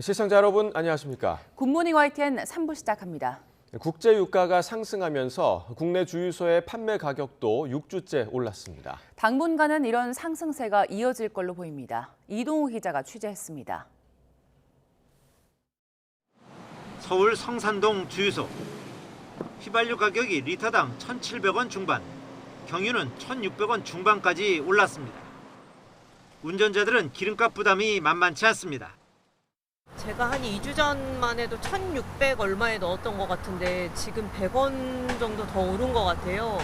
시청자 여러분 안녕하십니까? 굿모닝 YTN 3부 시작합니다. 국제 유가가 상승하면서 국내 주유소의 판매 가격도 6주째 올랐습니다. 당분간은 이런 상승세가 이어질 걸로 보입니다. 이동우 기자가 취재했습니다. 서울 성산동 주유소. 휘발유 가격이 리터당 1,700원 중반, 경유는 1,600원 중반까지 올랐습니다. 운전자들은 기름값 부담이 만만치 않습니다. 제가 한 2주 전만 해도 1,600 얼마에 넣었던 것 같은데 지금 100원 정도 더 오른 것 같아요.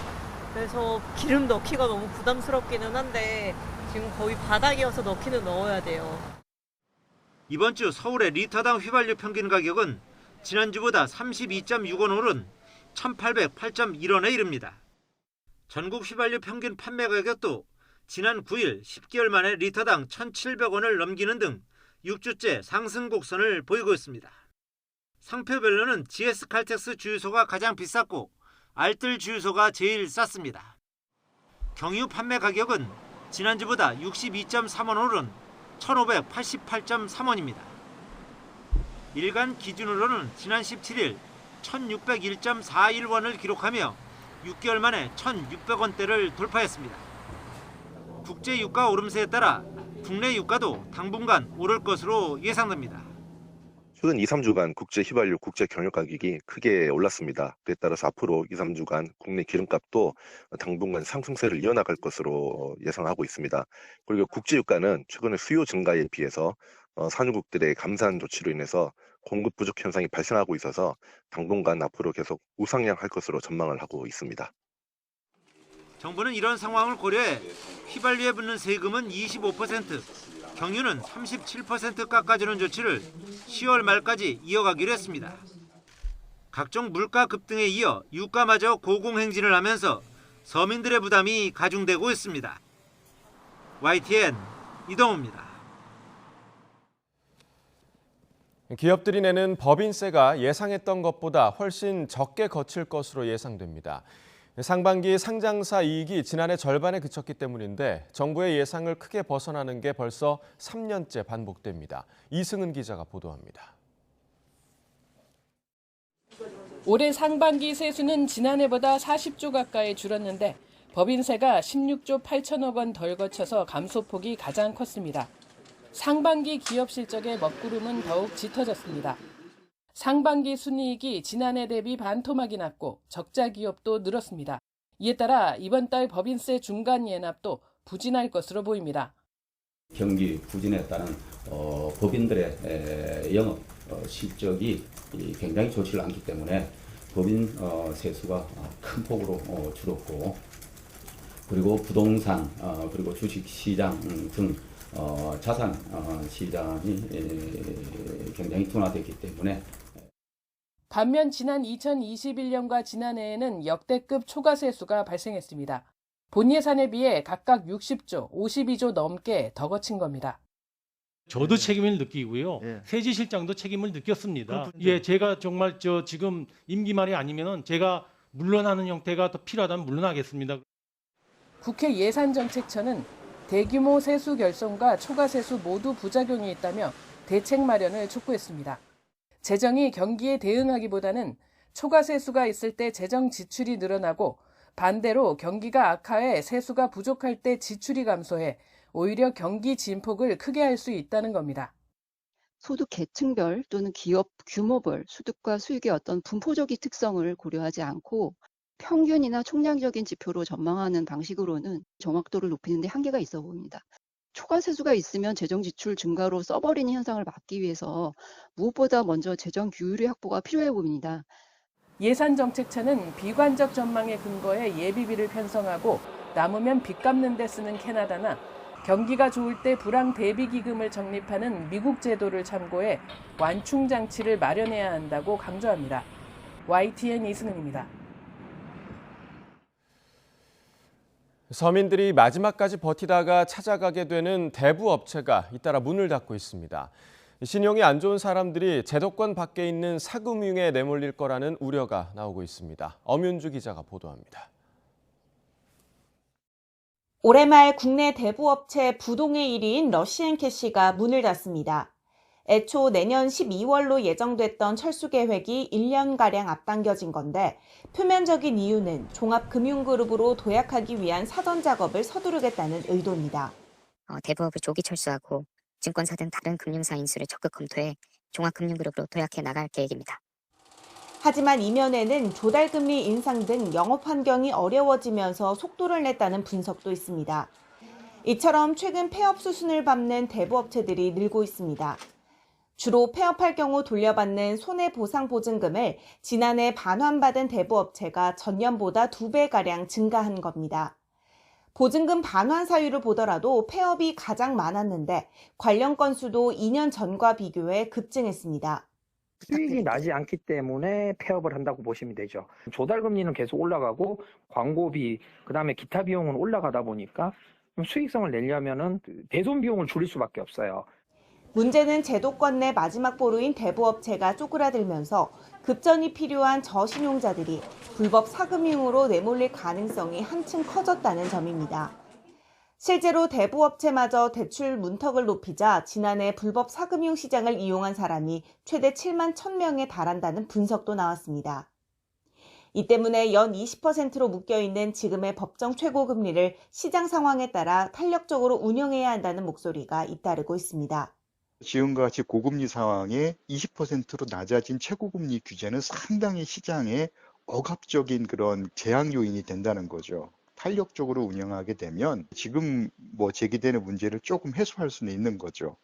그래서 기름 넣기가 너무 부담스럽기는 한데 지금 거의 바닥이어서 넣기는 넣어야 돼요. 이번 주 서울의 리터당 휘발유 평균 가격은 지난주보다 32.6원 오른 1,808.1원에 이릅니다. 전국 휘발유 평균 판매 가격도 지난 9일 10개월 만에 리터당 1,700원을 넘기는 등 6주째 상승 곡선을 보이고 있습니다. 상표별로는 GS 칼텍스 주유소가 가장 비쌌고 알뜰 주유소가 제일 쌌습니다. 경유 판매 가격은 지난주보다 62.3원 오른 1,588.3원입니다. 일간 기준으로는 지난 17일 1,601.41원을 기록하며 6개월 만에 1,600원대를 돌파했습니다. 국제 유가 오름세에 따라 국내 유가도 당분간 오를 것으로 예상됩니다. 최근 2, 3주간 국제 휘발유, 국제 경유 가격이 크게 올랐습니다. 그에 따라서 앞으로 2, 3주간 국내 기름값도 당분간 상승세를 이어나갈 것으로 예상하고 있습니다. 그리고 국제 유가는 최근에 수요 증가에 비해서 산유국들의 감산 조치로 인해서 공급 부족 현상이 발생하고 있어서 당분간 앞으로 계속 우상향할 것으로 전망을 하고 있습니다. 정부는 이런 상황을 고려해 휘발유에 붙는 세금은 25%, 경유는 37% 깎아주는 조치를 10월 말까지 이어가기로 했습니다. 각종 물가 급등에 이어 유가마저 고공행진을 하면서 서민들의 부담이 가중되고 있습니다. YTN 이동우입니다. 기업들이 내는 법인세가 예상했던 것보다 훨씬 적게 거칠 것으로 예상됩니다. 상반기 상장사 이익이 지난해 절반에 그쳤기 때문인데 정부의 예상을 크게 벗어나는 게 벌써 3년째 반복됩니다. 이승은 기자가 보도합니다. 올해 상반기 세수는 지난해보다 40조 가까이 줄었는데 법인세가 16조 8천억 원 덜 거쳐서 감소폭이 가장 컸습니다. 상반기 기업 실적의 먹구름은 더욱 짙어졌습니다. 상반기 순이익이 지난해 대비 반토막이 났고 적자 기업도 늘었습니다. 이에 따라 이번 달 법인세 중간 예납도 부진할 것으로 보입니다. 경기 부진에 따른 법인들의 영업 실적이 굉장히 좋지 않기 때문에 법인 세수가 큰 폭으로 줄었고, 그리고 부동산 그리고 주식 시장 등 자산 시장이 굉장히 둔화됐기 때문에. 반면 지난 2021년과 지난해에는 역대급 초과 세수가 발생했습니다. 본 예산에 비해 각각 60조, 52조 넘게 더 거친 겁니다. 저도 책임을 느끼고요. 예. 세지실장도 책임을 느꼈습니다. 예, 제가 정말 지금 임기 말이 아니면은 제가 물러나는 형태가 더 필요하다면 물러나겠습니다. 국회 예산정책처는 대규모 세수 결손과 초과 세수 모두 부작용이 있다며 대책 마련을 촉구했습니다. 재정이 경기에 대응하기보다는 초과 세수가 있을 때 재정 지출이 늘어나고 반대로 경기가 악화해 세수가 부족할 때 지출이 감소해 오히려 경기 진폭을 크게 할 수 있다는 겁니다. 소득 계층별 또는 기업 규모별 소득과 수익의 어떤 분포적인 특성을 고려하지 않고 평균이나 총량적인 지표로 전망하는 방식으로는 정확도를 높이는 데 한계가 있어 보입니다. 초과 세수가 있으면 재정 지출 증가로 써버리는 현상을 막기 위해서 무엇보다 먼저 재정 규율의 확보가 필요해 보입니다. 예산정책처는 비관적 전망에 근거해 예비비를 편성하고 남으면 빚 갚는 데 쓰는 캐나다나 경기가 좋을 때 불황 대비 기금을 적립하는 미국 제도를 참고해 완충 장치를 마련해야 한다고 강조합니다. YTN 이승은입니다. 서민들이 마지막까지 버티다가 찾아가게 되는 대부업체가 잇따라 문을 닫고 있습니다. 신용이 안 좋은 사람들이 제도권 밖에 있는 사금융에 내몰릴 거라는 우려가 나오고 있습니다. 엄윤주 기자가 보도합니다. 올해 말 국내 대부업체 부동의 1위인 러시앤캐시가 문을 닫습니다. 애초 내년 12월로 예정됐던 철수 계획이 1년가량 앞당겨진 건데 표면적인 이유는 종합금융그룹으로 도약하기 위한 사전 작업을 서두르겠다는 의도입니다. 대부업을 조기 철수하고 증권사 등 다른 금융사 인수를 적극 검토해 종합금융그룹으로 도약해 나갈 계획입니다. 하지만 이면에는 조달금리 인상 등 영업 환경이 어려워지면서 속도를 냈다는 분석도 있습니다. 이처럼 최근 폐업 수순을 밟는 대부업체들이 늘고 있습니다. 주로 폐업할 경우 돌려받는 손해보상보증금을 지난해 반환받은 대부업체가 전년보다 2배가량 증가한 겁니다. 보증금 반환 사유를 보더라도 폐업이 가장 많았는데 관련 건수도 2년 전과 비교해 급증했습니다. 수익이 나지 않기 때문에 폐업을 한다고 보시면 되죠. 조달금리는 계속 올라가고 광고비, 그다음에 기타 비용은 올라가다 보니까 수익성을 내려면은 배송 비용을 줄일 수밖에 없어요. 문제는 제도권 내 마지막 보루인 대부업체가 쪼그라들면서 급전이 필요한 저신용자들이 불법 사금융으로 내몰릴 가능성이 한층 커졌다는 점입니다. 실제로 대부업체마저 대출 문턱을 높이자 지난해 불법 사금융 시장을 이용한 사람이 최대 7만 1,000명에 달한다는 분석도 나왔습니다. 이 때문에 연 20%로 묶여있는 지금의 법정 최고금리를 시장 상황에 따라 탄력적으로 운영해야 한다는 목소리가 잇따르고 있습니다. 지금과 같이 고금리 상황에 20%로 낮아진 최고금리 규제는 상당히 시장에 억압적인 그런 제약 요인이 된다는 거죠. 탄력적으로 운영하게 되면 지금 제기되는 문제를 조금 해소할 수는 있는 거죠.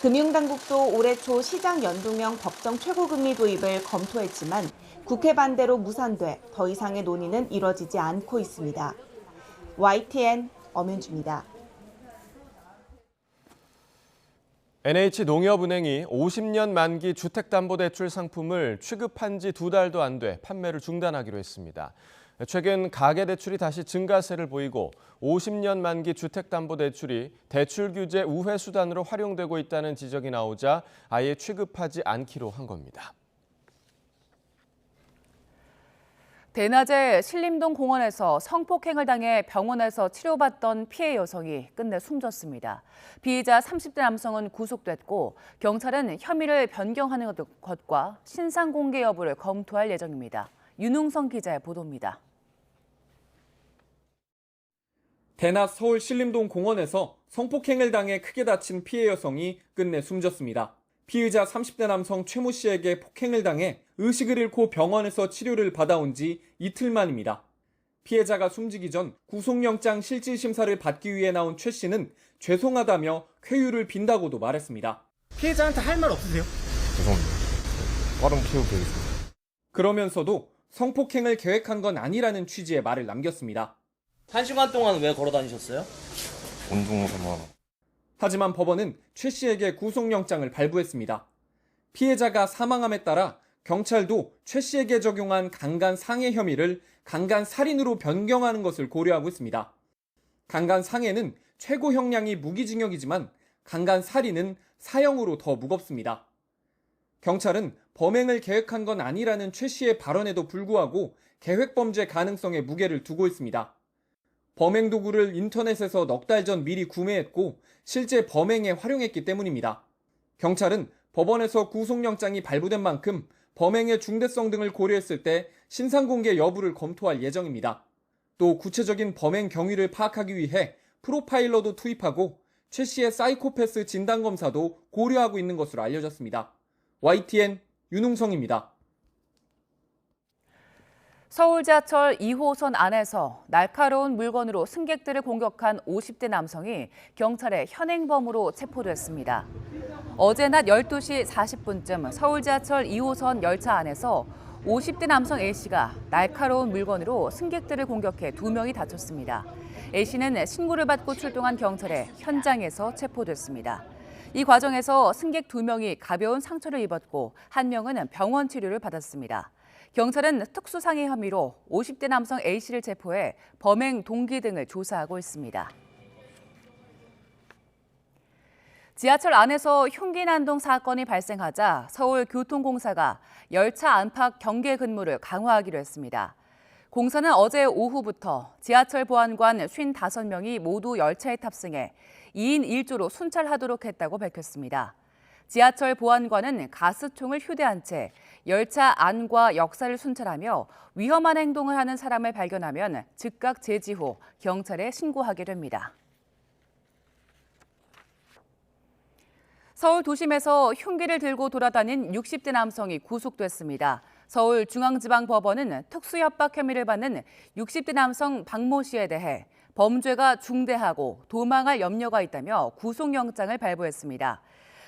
금융당국도 올해 초 시장 연동형 법정 최고금리 도입을 검토했지만 국회 반대로 무산돼 더 이상의 논의는 이뤄지지 않고 있습니다. YTN 엄윤주입니다. NH농협은행이 50년 만기 주택담보대출 상품을 취급한 지 2달도 안 돼 판매를 중단하기로 했습니다. 최근 가계대출이 다시 증가세를 보이고 50년 만기 주택담보대출이 대출 규제 우회 수단으로 활용되고 있다는 지적이 나오자 아예 취급하지 않기로 한 겁니다. 대낮에 신림동 공원에서 성폭행을 당해 병원에서 치료받던 피해 여성이 끝내 숨졌습니다. 피의자 30대 남성은 구속됐고 경찰은 혐의를 변경하는 것과 신상 공개 여부를 검토할 예정입니다. 윤웅성 기자의 보도입니다. 대낮 서울 신림동 공원에서 성폭행을 당해 크게 다친 피해 여성이 끝내 숨졌습니다. 피의자 30대 남성 최모 씨에게 폭행을 당해 의식을 잃고 병원에서 치료를 받아온 지 이틀 만입니다. 피해자가 숨지기 전 구속영장 실질심사를 받기 위해 나온 최 씨는 죄송하다며 쾌유를 빈다고도 말했습니다. 피해자한테 할 말 없으세요? 죄송합니다. 빠른 쾌유 드리겠습니다. 그러면서도 성폭행을 계획한 건 아니라는 취지의 말을 남겼습니다. 1시간 동안 왜 걸어 다니셨어요? 운동으로만. 하지만 법원은 최 씨에게 구속영장을 발부했습니다. 피해자가 사망함에 따라 경찰도 최 씨에게 적용한 강간 상해 혐의를 강간 살인으로 변경하는 것을 고려하고 있습니다. 강간 상해는 최고 형량이 무기징역이지만 강간 살인은 사형으로 더 무겁습니다. 경찰은 범행을 계획한 건 아니라는 최 씨의 발언에도 불구하고 계획범죄 가능성에 무게를 두고 있습니다. 범행 도구를 인터넷에서 넉 달 전 미리 구매했고 실제 범행에 활용했기 때문입니다. 경찰은 법원에서 구속영장이 발부된 만큼 범행의 중대성 등을 고려했을 때 신상공개 여부를 검토할 예정입니다. 또 구체적인 범행 경위를 파악하기 위해 프로파일러도 투입하고 최 씨의 사이코패스 진단검사도 고려하고 있는 것으로 알려졌습니다. YTN 윤웅성입니다. 서울 지하철 2호선 안에서 날카로운 물건으로 승객들을 공격한 50대 남성이 경찰의 현행범으로 체포됐습니다. 어제 낮 12시 40분쯤 서울 지하철 2호선 열차 안에서 50대 남성 A씨가 날카로운 물건으로 승객들을 공격해 2명이 다쳤습니다. A씨는 신고를 받고 출동한 경찰에 현장에서 체포됐습니다. 이 과정에서 승객 2명이 가벼운 상처를 입었고 1명은 병원 치료를 받았습니다. 경찰은 특수상해 혐의로 50대 남성 A씨를 체포해 범행 동기 등을 조사하고 있습니다. 지하철 안에서 흉기 난동 사건이 발생하자 서울교통공사가 열차 안팎 경계 근무를 강화하기로 했습니다. 공사는 어제 오후부터 지하철 보안관 55명이 모두 열차에 탑승해 2인 1조로 순찰하도록 했다고 밝혔습니다. 지하철 보안관은 가스총을 휴대한 채 열차 안과 역사를 순찰하며 위험한 행동을 하는 사람을 발견하면 즉각 제지 후 경찰에 신고하게 됩니다. 서울 도심에서 흉기를 들고 돌아다닌 60대 남성이 구속됐습니다. 서울중앙지방법원은 특수협박 혐의를 받는 60대 남성 박모 씨에 대해 범죄가 중대하고 도망할 염려가 있다며 구속영장을 발부했습니다.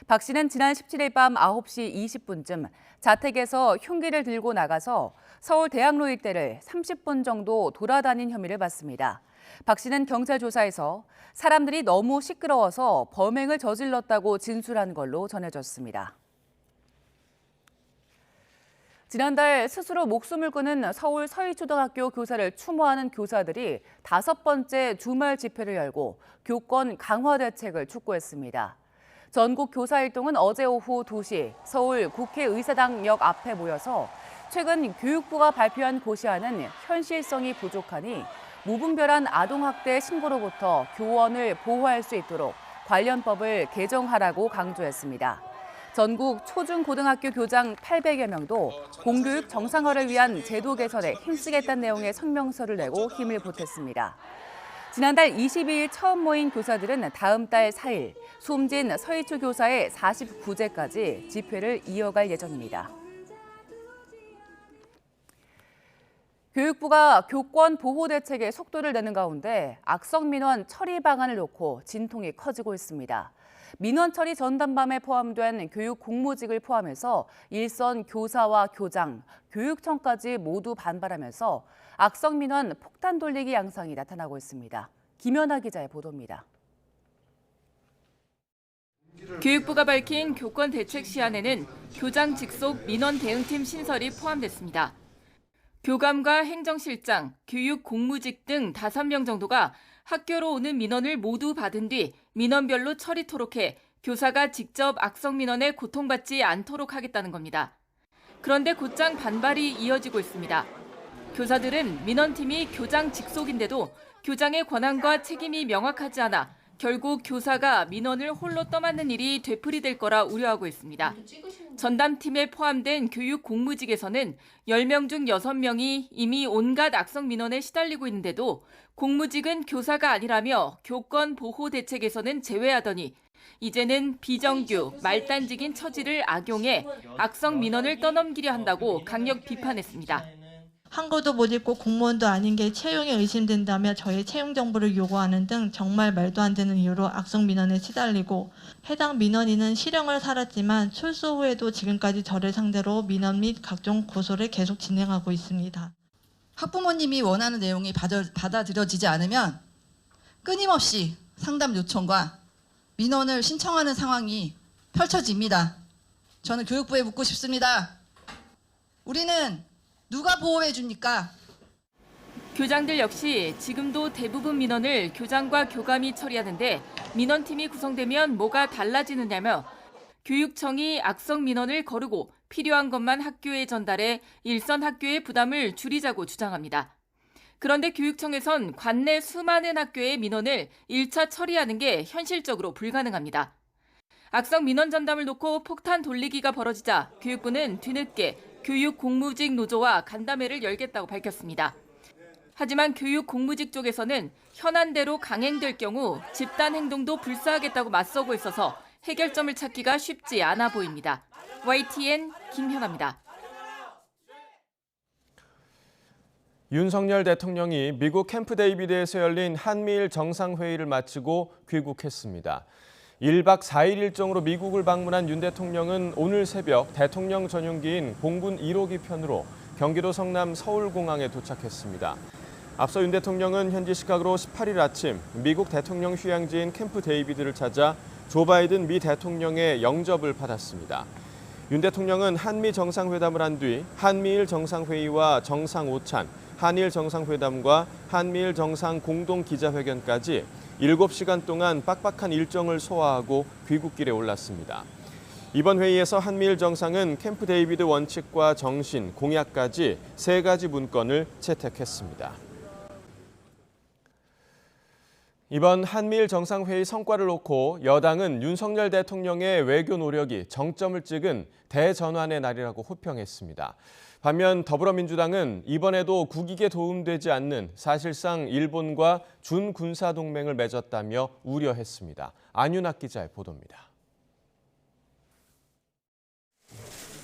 박 씨는 지난 17일 밤 9시 20분쯤 자택에서 흉기를 들고 나가서 서울 대학로 일대를 30분 정도 돌아다닌 혐의를 받습니다. 박 씨는 경찰 조사에서 사람들이 너무 시끄러워서 범행을 저질렀다고 진술한 걸로 전해졌습니다. 지난달 스스로 목숨을 끊은 서울 서희초등학교 교사를 추모하는 교사들이 5번째 주말 집회를 열고 교권 강화 대책을 촉구했습니다. 전국 교사일동은 어제 오후 2시 서울 국회의사당역 앞에 모여서 최근 교육부가 발표한 고시안은 현실성이 부족하니 무분별한 아동학대 신고로부터 교원을 보호할 수 있도록 관련 법을 개정하라고 강조했습니다. 전국 초중고등학교 교장 800여 명도 공교육 정상화를 위한 제도 개선에 힘쓰겠다는 내용의 성명서를 내고 힘을 보탰습니다. 지난달 22일 처음 모인 교사들은 다음 달 4일 숨진 서희초 교사의 49제까지 집회를 이어갈 예정입니다. 교육부가 교권 보호 대책에 속도를 내는 가운데 악성 민원 처리 방안을 놓고 진통이 커지고 있습니다. 민원 처리 전담반에 포함된 교육 공무직을 포함해서 일선 교사와 교장, 교육청까지 모두 반발하면서 악성 민원 폭탄 돌리기 양상이 나타나고 있습니다. 김연아 기자의 보도입니다. 교육부가 밝힌 교권 대책 시안에는 교장 직속 민원 대응팀 신설이 포함됐습니다. 교감과 행정실장, 교육 공무직 등 5명 정도가 학교로 오는 민원을 모두 받은 뒤 민원별로 처리토록 해 교사가 직접 악성 민원에 고통받지 않도록 하겠다는 겁니다. 그런데 곧장 반발이 이어지고 있습니다. 교사들은 민원팀이 교장 직속인데도 교장의 권한과 책임이 명확하지 않아 결국 교사가 민원을 홀로 떠맡는 일이 되풀이될 거라 우려하고 있습니다. 전담팀에 포함된 교육 공무직에서는 10명 중 6명이 이미 온갖 악성 민원에 시달리고 있는데도 공무직은 교사가 아니라며 교권 보호 대책에서는 제외하더니 이제는 비정규, 말단직인 처지를 악용해 악성 민원을 떠넘기려 한다고 강력 비판했습니다. 한글도 못 읽고 공무원도 아닌 게 채용이 의심된다며 저의 채용 정보를 요구하는 등 정말 말도 안 되는 이유로 악성 민원에 시달리고 해당 민원인은 실형을 살았지만 출소 후에도 지금까지 저를 상대로 민원 및 각종 고소를 계속 진행하고 있습니다. 학부모님이 원하는 내용이 받아들여지지 않으면 끊임없이 상담 요청과 민원을 신청하는 상황이 펼쳐집니다. 저는 교육부에 묻고 싶습니다. 우리는 누가 보호해 줍니까? 교장들 역시 지금도 대부분 민원을 교장과 교감이 처리하는데 민원팀이 구성되면 뭐가 달라지느냐며 교육청이 악성 민원을 거르고 필요한 것만 학교에 전달해 일선 학교의 부담을 줄이자고 주장합니다. 그런데 교육청에선 관내 수많은 학교의 민원을 1차 처리하는 게 현실적으로 불가능합니다. 악성 민원 전담을 놓고 폭탄 돌리기가 벌어지자 교육부는 뒤늦게 교육 공무직 노조와 간담회를 열겠다고 밝혔습니다. 하지만 교육 공무직 쪽에서는 현안대로 강행될 경우 집단 행동도 불사하겠다고 맞서고 있어서 해결점을 찾기가 쉽지 않아 보입니다. YTN 김현아입니다. 윤석열 대통령이 미국 캠프 데이비드에서 열린 한미일 정상회의를 마치고 귀국했습니다. 1박 4일 일정으로 미국을 방문한 윤 대통령은 오늘 새벽 대통령 전용기인 공군 1호기 편으로 경기도 성남 서울공항에 도착했습니다. 앞서 윤 대통령은 현지 시각으로 18일 아침 미국 대통령 휴양지인 캠프 데이비드를 찾아 조 바이든 미 대통령의 영접을 받았습니다. 윤 대통령은 한미 정상회담을 한 뒤 한미일 정상회의와 정상 오찬, 한일 정상회담과 한미일 정상 공동 기자회견까지 7시간 동안 빡빡한 일정을 소화하고 귀국길에 올랐습니다. 이번 회의에서 한미일 정상은 캠프 데이비드 원칙과 정신, 공약까지 3가지 문건을 채택했습니다. 이번 한미일 정상회의 성과를 놓고 여당은 윤석열 대통령의 외교 노력이 정점을 찍은 대전환의 날이라고 호평했습니다. 반면 더불어민주당은 이번에도 국익에 도움되지 않는 사실상 일본과 준군사동맹을 맺었다며 우려했습니다. 안윤학 기자의 보도입니다.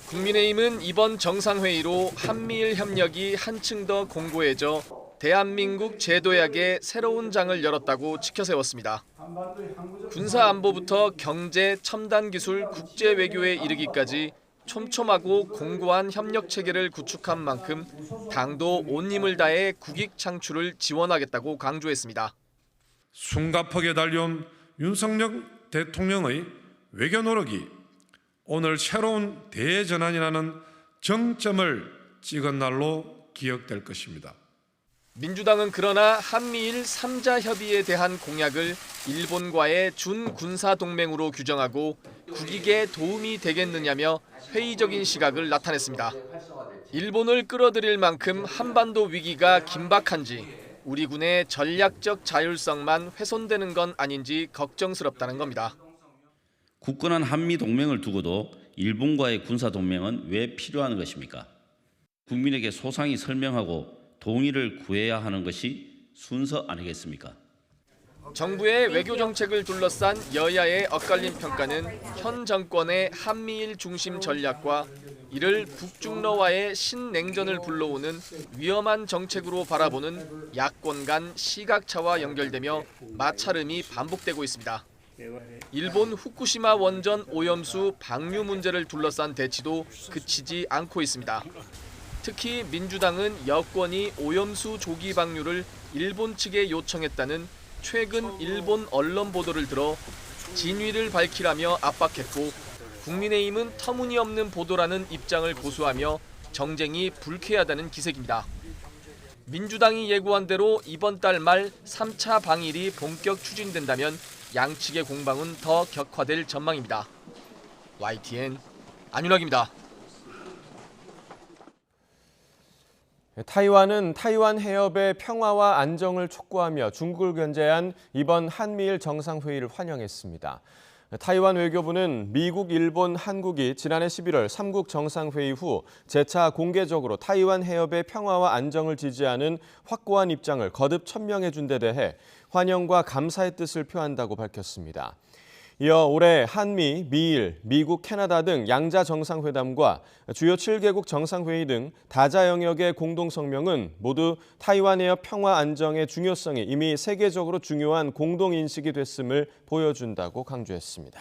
국민의힘은 이번 정상회의로 한미일 협력이 한층 더 공고해져 대한민국 제도약의 새로운 장을 열었다고 치켜세웠습니다. 군사안보부터 경제, 첨단기술, 국제외교에 이르기까지 촘촘하고 공고한 협력체계를 구축한 만큼 당도 온 힘을 다해 국익 창출을 지원하겠다고 강조했습니다. 숨가쁘게 달려온 윤석열 대통령의 외교 노력이 오늘 새로운 대전환이라는 정점을 찍은 날로 기억될 것입니다. 민주당은 그러나 한미일 3자 협의에 대한 공약을 일본과의 준군사동맹으로 규정하고 국익에 도움이 되겠느냐며 회의적인 시각을 나타냈습니다. 일본을 끌어들일 만큼 한반도 위기가 긴박한지 우리 군의 전략적 자율성만 훼손되는 건 아닌지 걱정스럽다는 겁니다. 굳건한 한미동맹을 두고도 일본과의 군사동맹은 왜 필요한 것입니까? 국민에게 소상히 설명하고 동의를 구해야 하는 것이 순서 아니겠습니까? 정부의 외교 정책을 둘러싼 여야의 엇갈린 평가는 현 정권의 한미일 중심 전략과 이를 북중러와의 신냉전을 불러오는 위험한 정책으로 바라보는 야권 간 시각차와 연결되며 마찰음이 반복되고 있습니다. 일본 후쿠시마 원전 오염수 방류 문제를 둘러싼 대치도 그치지 않고 있습니다. 특히 민주당은 여권이 오염수 조기 방류를 일본 측에 요청했다는 최근 일본 언론 보도를 들어 진위를 밝히라며 압박했고 국민의힘은 터무니없는 보도라는 입장을 고수하며 정쟁이 불쾌하다는 기색입니다. 민주당이 예고한 대로 이번 달 말 3차 방일이 본격 추진된다면 양측의 공방은 더 격화될 전망입니다. YTN 안윤학입니다. 타이완은 타이완 해협의 평화와 안정을 촉구하며 중국을 견제한 이번 한미일 정상회의를 환영했습니다. 타이완 외교부는 미국, 일본, 한국이 지난해 11월 3국 정상회의 후 재차 공개적으로 타이완 해협의 평화와 안정을 지지하는 확고한 입장을 거듭 천명해준 데 대해 환영과 감사의 뜻을 표한다고 밝혔습니다. 이어 올해 한미, 미일, 미국, 캐나다 등 양자 정상회담과 주요 7개국 정상회의 등 다자 영역의 공동성명은 모두 타이완 해협 평화 안정의 중요성이 이미 세계적으로 중요한 공동인식이 됐음을 보여준다고 강조했습니다.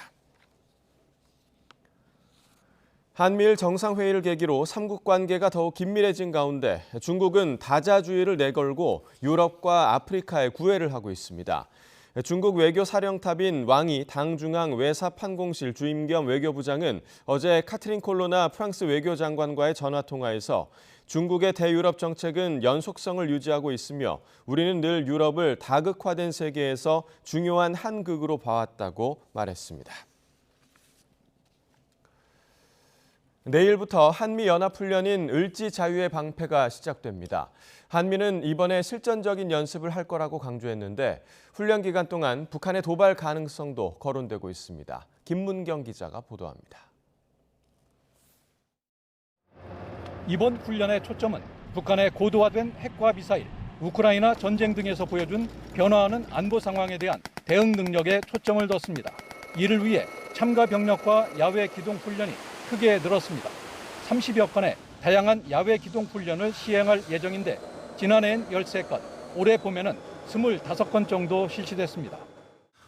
한미일 정상회의를 계기로 삼국 관계가 더욱 긴밀해진 가운데 중국은 다자주의를 내걸고 유럽과 아프리카에 구애를 하고 있습니다. 중국 외교 사령탑인 왕이 당중앙 외사판공실 주임 겸 외교부장은 어제 카트린 콜로나 프랑스 외교장관과의 전화통화에서 중국의 대유럽 정책은 연속성을 유지하고 있으며 우리는 늘 유럽을 다극화된 세계에서 중요한 한 극으로 봐왔다고 말했습니다. 내일부터 한미연합훈련인 을지자유의 방패가 시작됩니다. 한미는 이번에 실전적인 연습을 할 거라고 강조했는데 훈련 기간 동안 북한의 도발 가능성도 거론되고 있습니다. 김문경 기자가 보도합니다. 이번 훈련의 초점은 북한의 고도화된 핵과 미사일, 우크라이나 전쟁 등에서 보여준 변화하는 안보 상황에 대한 대응 능력에 초점을 뒀습니다. 이를 위해 참가 병력과 야외 기동 훈련이 크게 늘었습니다. 30여 건의 다양한 야외 기동 훈련을 시행할 예정인데 지난해엔 13건, 올해 봄에는 25건 정도 실시됐습니다.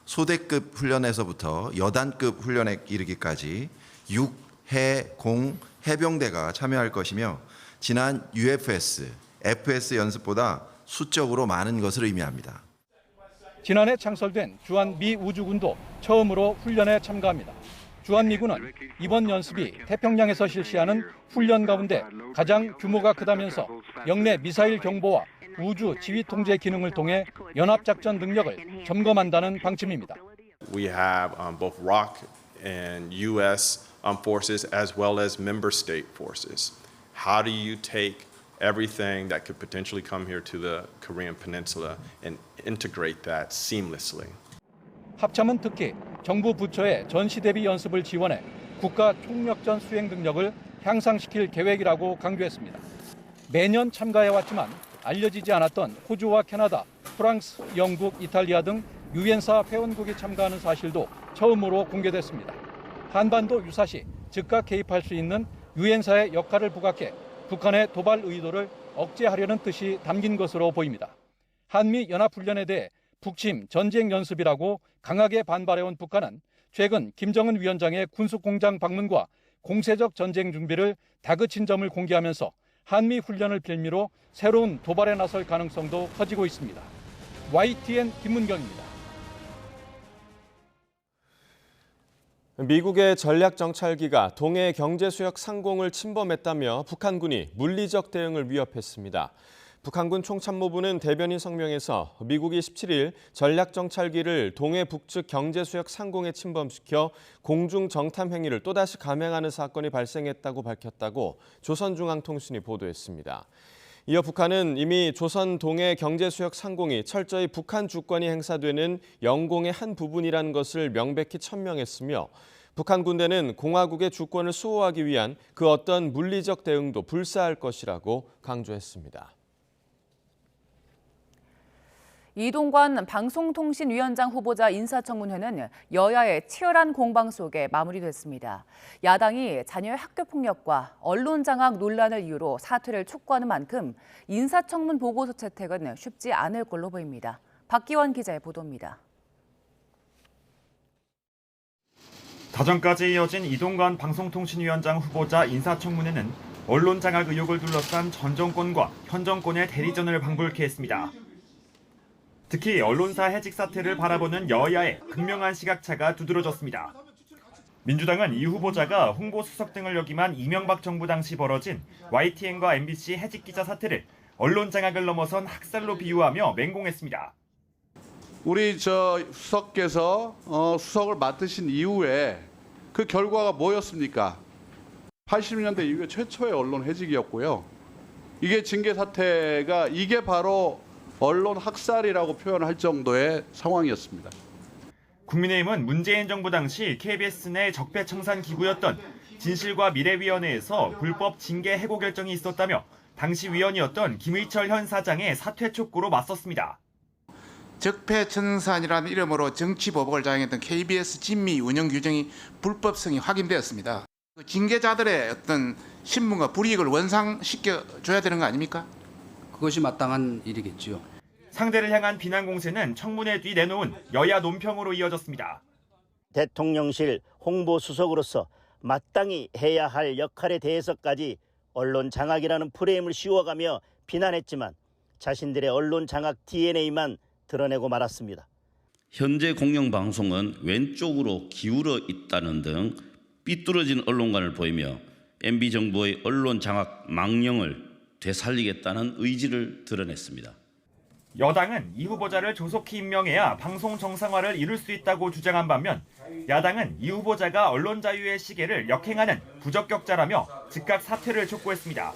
소대급 훈련에서부터 여단급 훈련에 이르기까지 6, 해, 공, 해병대가 참여할 것이며 지난 UFS, FS 연습보다 수적으로 많은 것을 의미합니다. 지난해 창설된 주한미 우주군도 처음으로 훈련에 참가합니다. 주한미군은 이번 연습이 태평양에서 실시하는 훈련 가운데 가장 규모가 크다면서 영내 미사일 경보와 우주 지휘 통제 기능을 통해 연합작전 능력을 점검한다는 방침입니다. We have both ROC and U.S. forces as well as member state forces. How do you take everything that could potentially come here to the Korean Peninsula and integrate that seamlessly. 합참은 특히 정부 부처의 전시 대비 연습을 지원해 국가 총력전 수행 능력을 향상시킬 계획이라고 강조했습니다. 매년 참가해왔지만 알려지지 않았던 호주와 캐나다, 프랑스, 영국, 이탈리아 등 유엔사 회원국이 참가하는 사실도 처음으로 공개됐습니다. 한반도 유사시 즉각 개입할 수 있는 유엔사의 역할을 부각해 북한의 도발 의도를 억제하려는 뜻이 담긴 것으로 보입니다. 한미 연합훈련에 대해 북침 전쟁 연습이라고 강하게 반발해온 북한은 최근 김정은 위원장의 군수공장 방문과 공세적 전쟁 준비를 다그친 점을 공개하면서 한미 훈련을 빌미로 새로운 도발에 나설 가능성도 커지고 있습니다. YTN 김문경입니다. 미국의 전략정찰기가 동해 경제수역 상공을 침범했다며 북한군이 물리적 대응을 위협했습니다. 북한군 총참모부는 대변인 성명에서 미국이 17일 전략정찰기를 동해 북측 경제수역 상공에 침범시켜 공중 정탐 행위를 또다시 감행하는 사건이 발생했다고 밝혔다고 조선중앙통신이 보도했습니다. 이어 북한은 이미 조선 동해 경제수역 상공이 철저히 북한 주권이 행사되는 영공의 한 부분이라는 것을 명백히 천명했으며 북한 군대는 공화국의 주권을 수호하기 위한 그 어떤 물리적 대응도 불사할 것이라고 강조했습니다. 이동관 방송통신위원장 후보자 인사청문회는 여야의 치열한 공방 속에 마무리됐습니다. 야당이 자녀의 학교폭력과 언론장악 논란을 이유로 사퇴를 촉구하는 만큼 인사청문 보고서 채택은 쉽지 않을 걸로 보입니다. 박기원 기자의 보도입니다. 다전까지 이어진 이동관 방송통신위원장 후보자 인사청문회는 언론장악 의혹을 둘러싼 전 정권과 현 정권의 대리전을 방불케 했습니다. 특히 언론사 해직 사태를 바라보는 여야의 극명한 시각차가 두드러졌습니다. 민주당은 이 후보자가 홍보수석 등을 역임한 이명박 정부 당시 벌어진 YTN과 MBC 해직 기자 사태를 언론 장악을 넘어선 학살로 비유하며 맹공했습니다. 우리 수석께서 수석을 맡으신 이후에 그 결과가 뭐였습니까? 80년대 이후에 최초의 언론 해직이었고요. 이게 징계 사태가 이게 바로 언론 학살이라고 표현할 정도의 상황이었습니다. 국민의힘은 문재인 정부 당시 KBS 내 적폐청산 기구였던 진실과 미래위원회에서 불법 징계 해고 결정이 있었다며 당시 위원이었던 김의철 현 사장의 사퇴 촉구로 맞섰습니다. 적폐청산이라는 이름으로 정치보복을 자행했던 KBS 진미 운영 규정이 불법성이 확인되었습니다. 징계자들의 어떤 신분과 불이익을 원상시켜줘야 되는 거 아닙니까? 그것이 마땅한 일이겠죠. 상대를 향한 비난 공세는 청문회 뒤 내놓은 여야 논평으로 이어졌습니다. 대통령실 홍보수석으로서 마땅히 해야 할 역할에 대해서까지 언론 장악이라는 프레임을 씌워가며 비난했지만 자신들의 언론 장악 DNA만 드러내고 말았습니다. 현재 공영방송은 왼쪽으로 기울어 있다는 등 삐뚤어진 언론관을 보이며 MB정부의 언론 장악 망령을 되살리겠다는 의지를 드러냈습니다. 여당은 이 후보자를 조속히 임명해야 방송 정상화를 이룰 수 있다고 주장한 반면 야당은 이 후보자가 언론 자유의 시계를 역행하는 부적격자라며 즉각 사퇴를 촉구했습니다.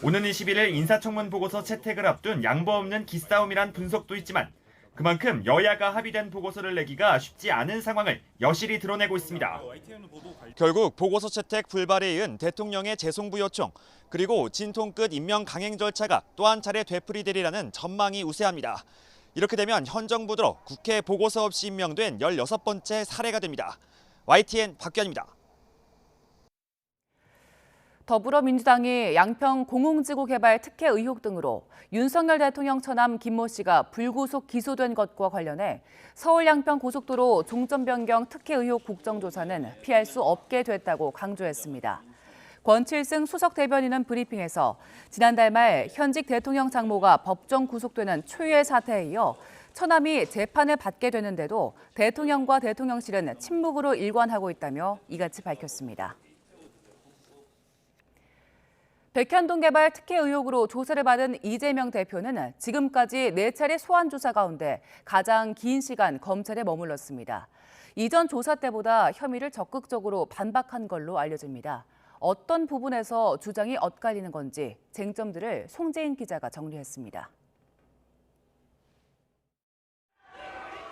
오는 21일 인사청문 보고서 채택을 앞둔 양보 없는 기싸움이란 분석도 있지만 그만큼 여야가 합의된 보고서를 내기가 쉽지 않은 상황을 여실히 드러내고 있습니다. 결국 보고서 채택 불발에 이은 대통령의 재송부 요청 그리고 진통 끝 임명 강행 절차가 또 한 차례 되풀이되리라는 전망이 우세합니다. 이렇게 되면 현 정부 들어 국회 보고서 없이 임명된 16번째 사례가 됩니다. YTN 박규환입니다. 더불어민주당이 양평 공흥지구 개발 특혜 의혹 등으로 윤석열 대통령 처남 김모 씨가 불구속 기소된 것과 관련해 서울 양평 고속도로 종점 변경 특혜 의혹 국정조사는 피할 수 없게 됐다고 강조했습니다. 권칠승 수석 대변인은 브리핑에서 지난달 말 현직 대통령 장모가 법정 구속되는 초유의 사태에 이어 처남이 재판을 받게 되는데도 대통령과 대통령실은 침묵으로 일관하고 있다며 이같이 밝혔습니다. 백현동 개발 특혜 의혹으로 조사를 받은 이재명 대표는 지금까지 4차례 소환 조사 가운데 가장 긴 시간 검찰에 머물렀습니다. 이전 조사 때보다 혐의를 적극적으로 반박한 걸로 알려집니다. 어떤 부분에서 주장이 엇갈리는 건지 쟁점들을 송재인 기자가 정리했습니다.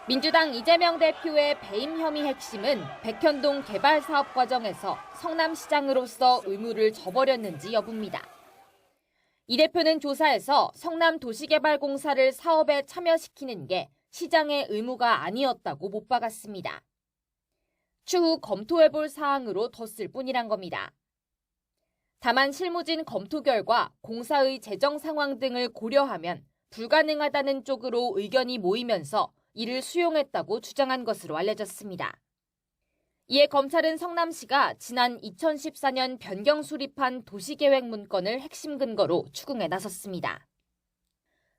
민주당 이재명 대표의 배임 혐의 핵심은 백현동 개발 사업 과정에서 성남시장으로서 의무를 저버렸는지 여부입니다. 이 대표는 조사에서 성남도시개발공사를 사업에 참여시키는 게 시장의 의무가 아니었다고 못 박았습니다. 추후 검토해볼 사항으로 뒀을 뿐이란 겁니다. 다만 실무진 검토 결과 공사의 재정 상황 등을 고려하면 불가능하다는 쪽으로 의견이 모이면서 이를 수용했다고 주장한 것으로 알려졌습니다. 이에 검찰은 성남시가 지난 2014년 변경 수립한 도시계획 문건을 핵심 근거로 추궁에 나섰습니다.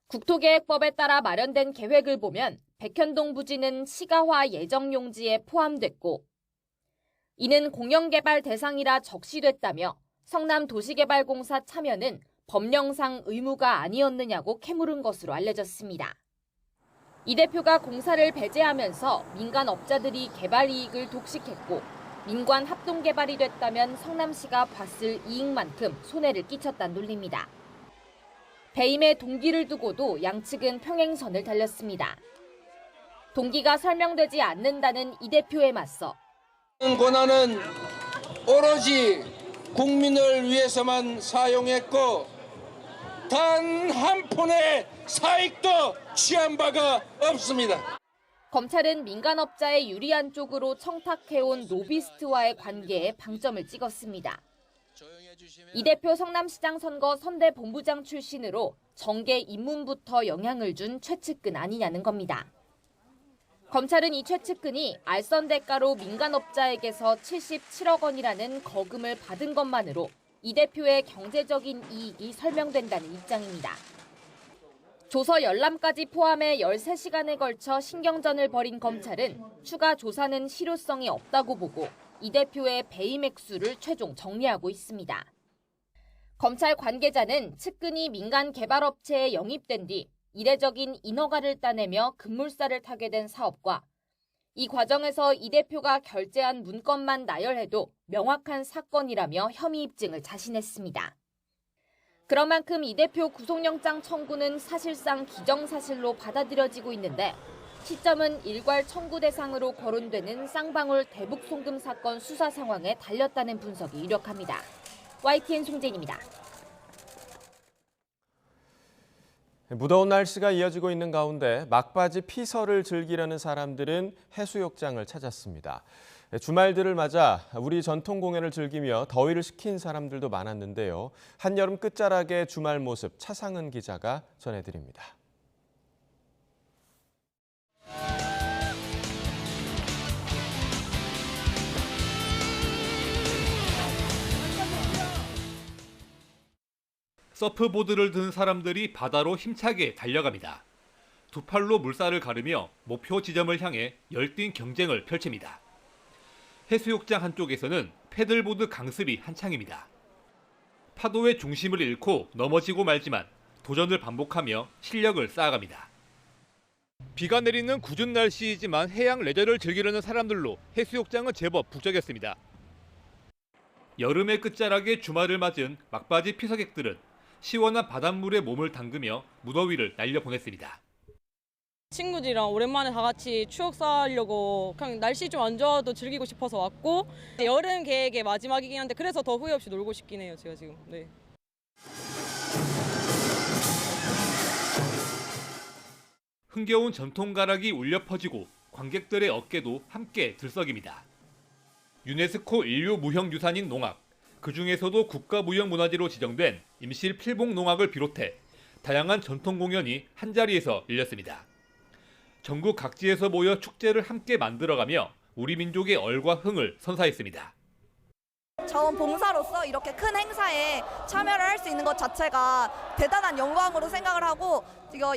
국토계획법에 따라 마련된 계획을 보면 백현동 부지는 시가화 예정 용지에 포함됐고 이는 공영개발 대상이라 적시됐다며 성남도시개발공사 참여는 법령상 의무가 아니었느냐고 캐물은 것으로 알려졌습니다. 이 대표가 공사를 배제하면서 민간업자들이 개발 이익을 독식했고 민관 합동개발이 됐다면 성남시가 봤을 이익만큼 손해를 끼쳤다는 논리입니다. 배임의 동기를 두고도 양측은 평행선을 달렸습니다. 동기가 설명되지 않는다는 이 대표에 맞서 권한은 오로지 국민을 위해서만 사용했고 단 한 푼의 사익도 취한 바가 없습니다. 검찰은 민간업자의 유리한 쪽으로 청탁해온 로비스트와의 관계에 방점을 찍었습니다. 이 대표 성남시장 선거 선대본부장 출신으로 정계 입문부터 영향을 준 최측근 아니냐는 겁니다. 검찰은 이 최측근이 알선 대가로 민간업자에게서 77억 원이라는 거금을 받은 것만으로 이 대표의 경제적인 이익이 설명된다는 입장입니다. 조서 열람까지 포함해 13시간에 걸쳐 신경전을 벌인 검찰은 추가 조사는 실효성이 없다고 보고 이 대표의 배임 액수를 최종 정리하고 있습니다. 검찰 관계자는 측근이 민간 개발업체에 영입된 뒤 이례적인 인허가를 따내며 급물살을 타게 된 사업과 이 과정에서 이 대표가 결제한 문건만 나열해도 명확한 사건이라며 혐의 입증을 자신했습니다. 그런 만큼 이 대표 구속영장 청구는 사실상 기정사실로 받아들여지고 있는데 시점은 일괄 청구 대상으로 거론되는 쌍방울 대북 송금 사건 수사 상황에 달렸다는 분석이 유력합니다. YTN 송재인입니다. 무더운 날씨가 이어지고 있는 가운데 막바지 피서를 즐기려는 사람들은 해수욕장을 찾았습니다. 주말들을 맞아 우리 전통 공연을 즐기며 더위를 식힌 사람들도 많았는데요. 한여름 끝자락의 주말 모습 차상은 기자가 전해드립니다. 서프보드를 든 사람들이 바다로 힘차게 달려갑니다. 두 팔로 물살을 가르며 목표 지점을 향해 열띤 경쟁을 펼칩니다. 해수욕장 한쪽에서는 패들보드 강습이 한창입니다. 파도의 중심을 잃고 넘어지고 말지만 도전을 반복하며 실력을 쌓아갑니다. 비가 내리는 궂은 날씨이지만 해양 레저를 즐기려는 사람들로 해수욕장은 제법 북적였습니다. 여름의 끝자락에 주말을 맞은 막바지 피서객들은 시원한 바닷물에 몸을 담그며 무더위를 날려보냈습니다. 친구들이랑 오랜만에 다 같이 추억 쌓으려고 그냥 날씨 좀 안 좋아도 즐기고 싶어서 왔고 여름 계획의 마지막이긴 한데 그래서 더 후회 없이 놀고 싶긴 해요, 제가 지금. 네. 흥겨운 전통가락이 울려 퍼지고 관객들의 어깨도 함께 들썩입니다. 유네스코 인류 무형유산인 농악, 그 중에서도 국가무형문화재로 지정된 임실 필봉 농악을 비롯해 다양한 전통 공연이 한자리에서 열렸습니다. 전국 각지에서 모여 축제를 함께 만들어가며 우리 민족의 얼과 흥을 선사했습니다. 자원봉사로서 이렇게 큰 행사에 참여를 할 수 있는 것 자체가 대단한 영광으로 생각을 하고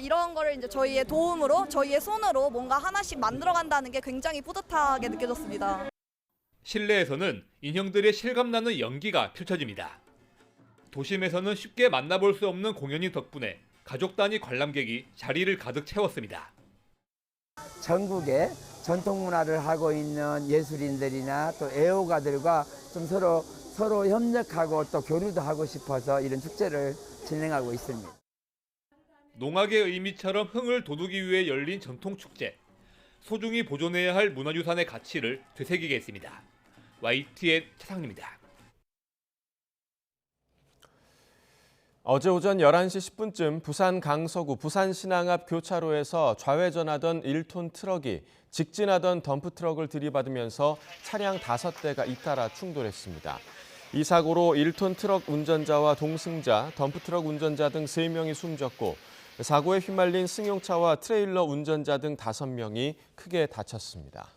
이런 거를 이제 저희의 도움으로 저희의 손으로 뭔가 하나씩 만들어간다는 게 굉장히 뿌듯하게 느껴졌습니다. 실내에서는 인형들의 실감나는 연기가 펼쳐집니다. 도심에서는 쉽게 만나볼 수 없는 공연인 덕분에 가족 단위 관람객이 자리를 가득 채웠습니다. 전국에 전통 문화를 하고 있는 예술인들이나 또 애호가들과 좀 서로 서로 협력하고 또 교류도 하고 싶어서 이런 축제를 진행하고 있습니다. 농악의 의미처럼 흥을 돋우기 위해 열린 전통축제. 소중히 보존해야 할 문화유산의 가치를 되새기겠습니다. YTN 차상입니다. 어제 오전 11시 10분쯤 부산 강서구 부산신항 앞 교차로에서 좌회전하던 1톤 트럭이 직진하던 덤프트럭을 들이받으면서 차량 5대가 잇따라 충돌했습니다. 이 사고로 1톤 트럭 운전자와 동승자, 덤프트럭 운전자 등 3명이 숨졌고 사고에 휘말린 승용차와 트레일러 운전자 등 5명이 크게 다쳤습니다.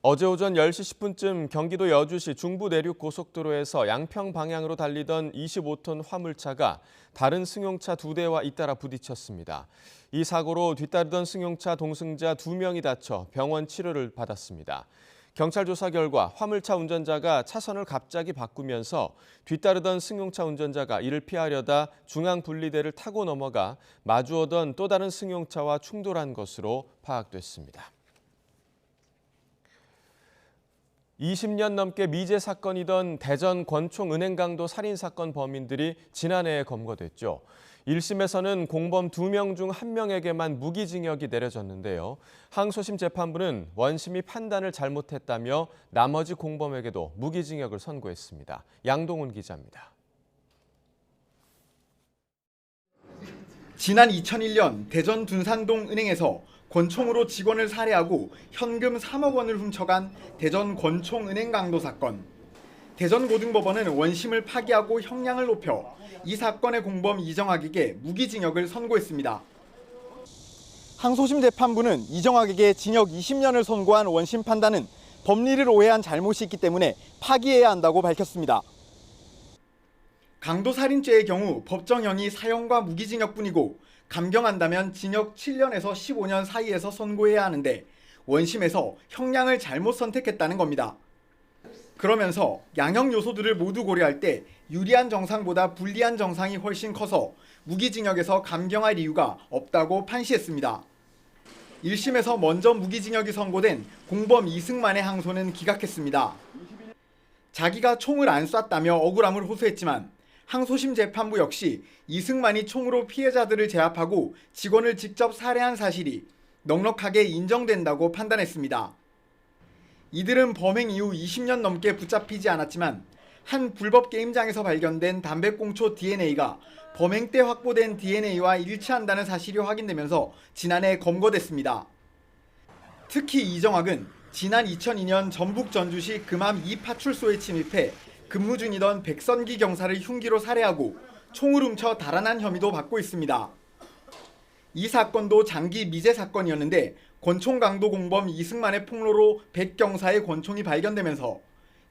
어제 오전 10시 10분쯤 경기도 여주시 중부 내륙 고속도로에서 양평 방향으로 달리던 25톤 화물차가 다른 승용차 2대와 잇따라 부딪혔습니다. 이 사고로 뒤따르던 승용차 동승자 2명이 다쳐 병원 치료를 받았습니다. 경찰 조사 결과 화물차 운전자가 차선을 갑자기 바꾸면서 뒤따르던 승용차 운전자가 이를 피하려다 중앙 분리대를 타고 넘어가 마주오던 또 다른 승용차와 충돌한 것으로 파악됐습니다. 20년 넘게 미제 사건이던 대전 권총은행강도 살인사건 범인들이 지난해에 검거됐죠. 1심에서는 공범 2명 중 1명에게만 무기징역이 내려졌는데요. 항소심 재판부는 원심이 판단을 잘못했다며 나머지 공범에게도 무기징역을 선고했습니다. 양동훈 기자입니다. 지난 2001년 대전 둔산동 은행에서 권총으로 직원을 살해하고 현금 3억 원을 훔쳐간 대전 권총은행 강도 사건. 대전고등법원은 원심을 파기하고 형량을 높여 이 사건의 공범 이정학에게 무기징역을 선고했습니다. 항소심 재판부는 이정학에게 징역 20년을 선고한 원심 판단은 법리를 오해한 잘못이 있기 때문에 파기해야 한다고 밝혔습니다. 강도살인죄의 경우 법정형이 사형과 무기징역뿐이고 감경한다면 징역 7년에서 15년 사이에서 선고해야 하는데 원심에서 형량을 잘못 선택했다는 겁니다. 그러면서 양형 요소들을 모두 고려할 때 유리한 정상보다 불리한 정상이 훨씬 커서 무기징역에서 감경할 이유가 없다고 판시했습니다. 1심에서 먼저 무기징역이 선고된 공범 이승만의 항소는 기각했습니다. 자기가 총을 안 쐈다며 억울함을 호소했지만 항소심 재판부 역시 이승만이 총으로 피해자들을 제압하고 직원을 직접 살해한 사실이 넉넉하게 인정된다고 판단했습니다. 이들은 범행 이후 20년 넘게 붙잡히지 않았지만 한 불법 게임장에서 발견된 담배꽁초 DNA가 범행 때 확보된 DNA와 일치한다는 사실이 확인되면서 지난해 검거됐습니다. 특히 이정학은 지난 2002년 전북 전주시 금암 2파출소에 침입해 근무 중이던 백선기 경사를 흉기로 살해하고 총을 훔쳐 달아난 혐의도 받고 있습니다. 이 사건도 장기 미제 사건이었는데 권총 강도 공범 이승만의 폭로로 백 경사의 권총이 발견되면서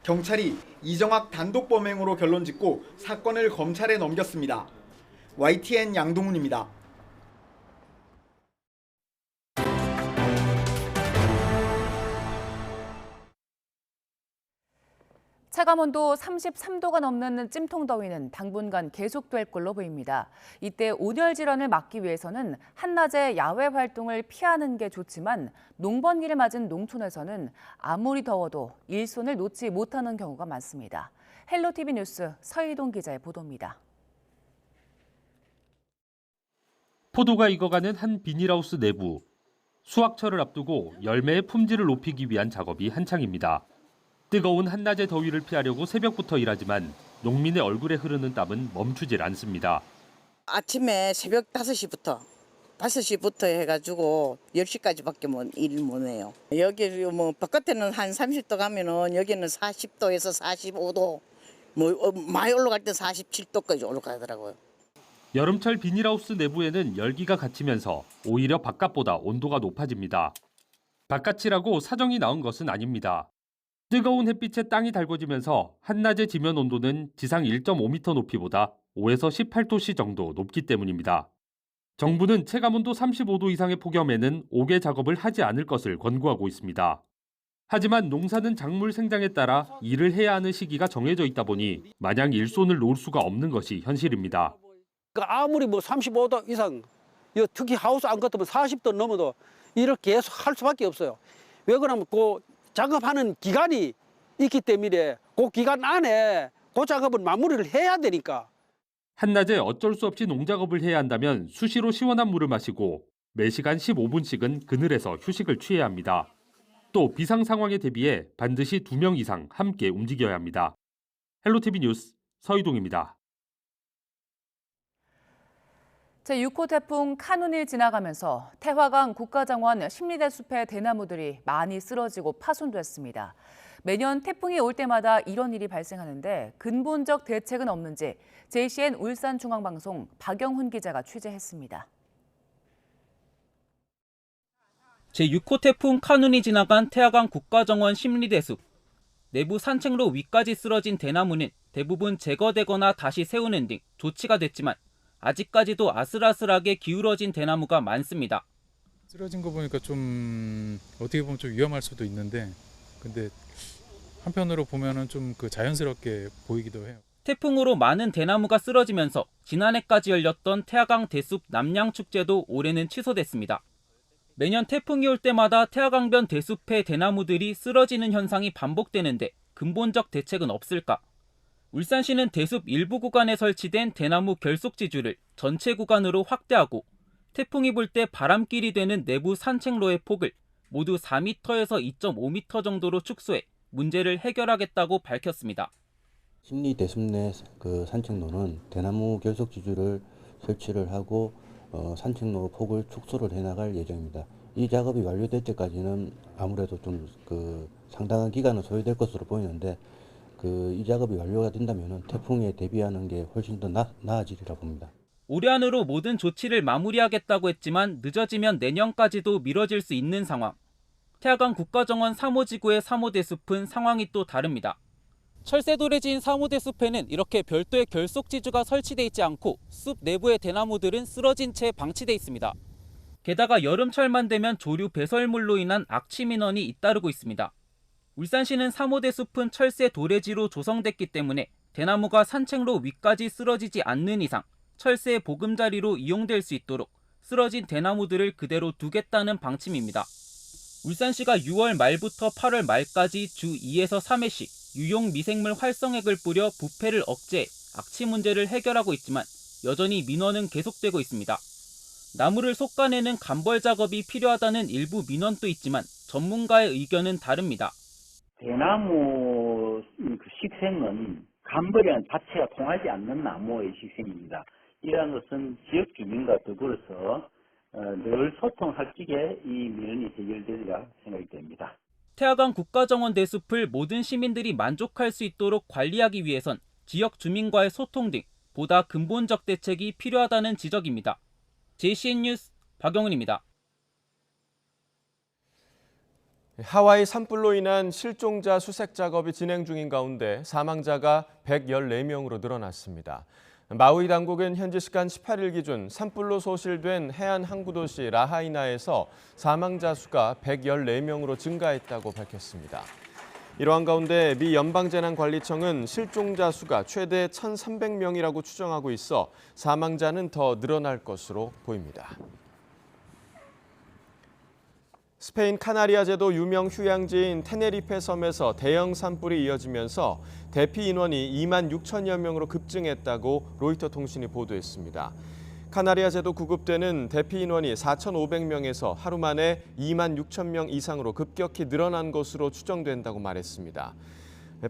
경찰이 이정학 단독 범행으로 결론짓고 사건을 검찰에 넘겼습니다. YTN 양동훈입니다. 체감온도 33도가 넘는 찜통더위는 당분간 계속될 걸로 보입니다. 이때 온열 질환을 막기 위해서는 한낮에 야외 활동을 피하는 게 좋지만 농번기를 맞은 농촌에서는 아무리 더워도 일손을 놓지 못하는 경우가 많습니다. 헬로티비 뉴스 서희동 기자의 보도입니다. 포도가 익어가는 한 비닐하우스 내부. 수확철을 앞두고 열매의 품질을 높이기 위한 작업이 한창입니다. 뜨거운 한낮의 더위를 피하려고 새벽부터 일하지만 농민의 얼굴에 흐르는 땀은 멈추질 않습니다. 아침에 새벽 5시부터 해가지고 10시까지밖에 일 못 해요. 여기 뭐 바깥에는 한 30도 가면은 여기는 40도에서 45도, 뭐 많이 올라갈 때 47도까지 올라가더라고요. 여름철 비닐하우스 내부에는 열기가 갇히면서 오히려 바깥보다 온도가 높아집니다. 바깥이라고 사정이 나온 것은 아닙니다. 뜨거운 햇빛에 땅이 달궈지면서 한낮의 지면 온도는 지상 1.5m 높이보다 5에서 18도씨 정도 높기 때문입니다. 정부는 체감온도 35도 이상의 폭염에는 옥외 작업을 하지 않을 것을 권고하고 있습니다. 하지만 농사는 작물 생장에 따라 일을 해야 하는 시기가 정해져 있다 보니 마냥 일손을 놓을 수가 없는 것이 현실입니다. 아무리 뭐 35도 이상, 특히 하우스 안 같으면 40도 넘어도 일을 계속 할 수밖에 없어요. 왜 그러면 그 작업하는 기간이 있기 때문에 그 기간 안에 그 작업을 마무리를 해야 되니까. 한낮에 어쩔 수 없이 농작업을 해야 한다면 수시로 시원한 물을 마시고 매시간 15분씩은 그늘에서 휴식을 취해야 합니다. 또 비상 상황에 대비해 반드시 2명 이상 함께 움직여야 합니다. 헬로티비 뉴스 서희동입니다. 제6호 태풍 카눈이 지나가면서 태화강 국가정원 심리대 숲의 대나무들이 많이 쓰러지고 파손됐습니다. 매년 태풍이 올 때마다 이런 일이 발생하는데 근본적 대책은 없는지 JCN 울산중앙방송 박영훈 기자가 취재했습니다. 제6호 태풍 카눈이 지나간 태화강 국가정원 심리대 숲. 내부 산책로 위까지 쓰러진 대나무는 대부분 제거되거나 다시 세우는 등 조치가 됐지만 아직까지도 아슬아슬하게 기울어진 대나무가 많습니다. 쓰러진 거 보니까 좀 어떻게 보면 좀 위험할 수도 있는데 근데 한편으로 보면은 좀 자연스럽게 보이기도 해요. 태풍으로 많은 대나무가 쓰러지면서 지난해까지 열렸던 태화강 대숲 남양축제도 올해는 취소됐습니다. 매년 태풍이 올 때마다 태화강변 대숲의 대나무들이 쓰러지는 현상이 반복되는데 근본적 대책은 없을까? 울산시는 대숲 일부 구간에 설치된 대나무 결속지주를 전체 구간으로 확대하고 태풍이 불 때 바람길이 되는 내부 산책로의 폭을 모두 4m에서 2.5m 정도로 축소해 문제를 해결하겠다고 밝혔습니다. 심리 대숲 내 산책로는 대나무 결속지주를 설치를 하고 산책로 폭을 축소를 해나갈 예정입니다. 이 작업이 완료될 때까지는 아무래도 좀 상당한 기간은 소요될 것으로 보이는데 이 작업이 완료가 된다면 태풍에 대비하는 게 훨씬 더 나아지리라 봅니다. 올해 안으로 모든 조치를 마무리하겠다고 했지만 늦어지면 내년까지도 미뤄질 수 있는 상황. 태화강 국가정원 3호지구의 3호대 숲은 상황이 또 다릅니다. 철새돌에 지은 3호대 숲에는 이렇게 별도의 결속지주가 설치돼 있지 않고 숲 내부의 대나무들은 쓰러진 채 방치돼 있습니다. 게다가 여름철만 되면 조류 배설물로 인한 악취 민원이 잇따르고 있습니다. 울산시는 3호대 숲은 철새 도래지로 조성됐기 때문에 대나무가 산책로 위까지 쓰러지지 않는 이상 철새의 보금자리로 이용될 수 있도록 쓰러진 대나무들을 그대로 두겠다는 방침입니다. 울산시가 6월 말부터 8월 말까지 주 2에서 3회씩 유용 미생물 활성액을 뿌려 부패를 억제해 악취 문제를 해결하고 있지만 여전히 민원은 계속되고 있습니다. 나무를 솎아내는 간벌 작업이 필요하다는 일부 민원도 있지만 전문가의 의견은 다릅니다. 대나무 식생은 간벌이라는 자체가 통하지 않는 나무의 식생입니다. 이러한 것은 지역 주민과 더불어서 늘 소통할 적에 이 민원이 해결되리라 생각이 됩니다. 태화강 국가정원 대숲을 모든 시민들이 만족할 수 있도록 관리하기 위해선 지역 주민과의 소통 등 보다 근본적 대책이 필요하다는 지적입니다. JCN 뉴스 박영훈입니다. 하와이 산불로 인한 실종자 수색 작업이 진행 중인 가운데 사망자가 114명으로 늘어났습니다. 마우이 당국은 현지 시간 18일 기준 산불로 소실된 해안 항구도시 라하이나에서 사망자 수가 114명으로 증가했다고 밝혔습니다. 이러한 가운데 미 연방재난관리청은 실종자 수가 최대 1,300명이라고 추정하고 있어 사망자는 더 늘어날 것으로 보입니다. 스페인 카나리아 제도 유명 휴양지인 테네리페 섬에서 대형 산불이 이어지면서 대피 인원이 2만 6천여 명으로 급증했다고 로이터 통신이 보도했습니다. 카나리아 제도 구급대는 대피 인원이 4,500명에서 하루 만에 2만 6천 명 이상으로 급격히 늘어난 것으로 추정된다고 말했습니다.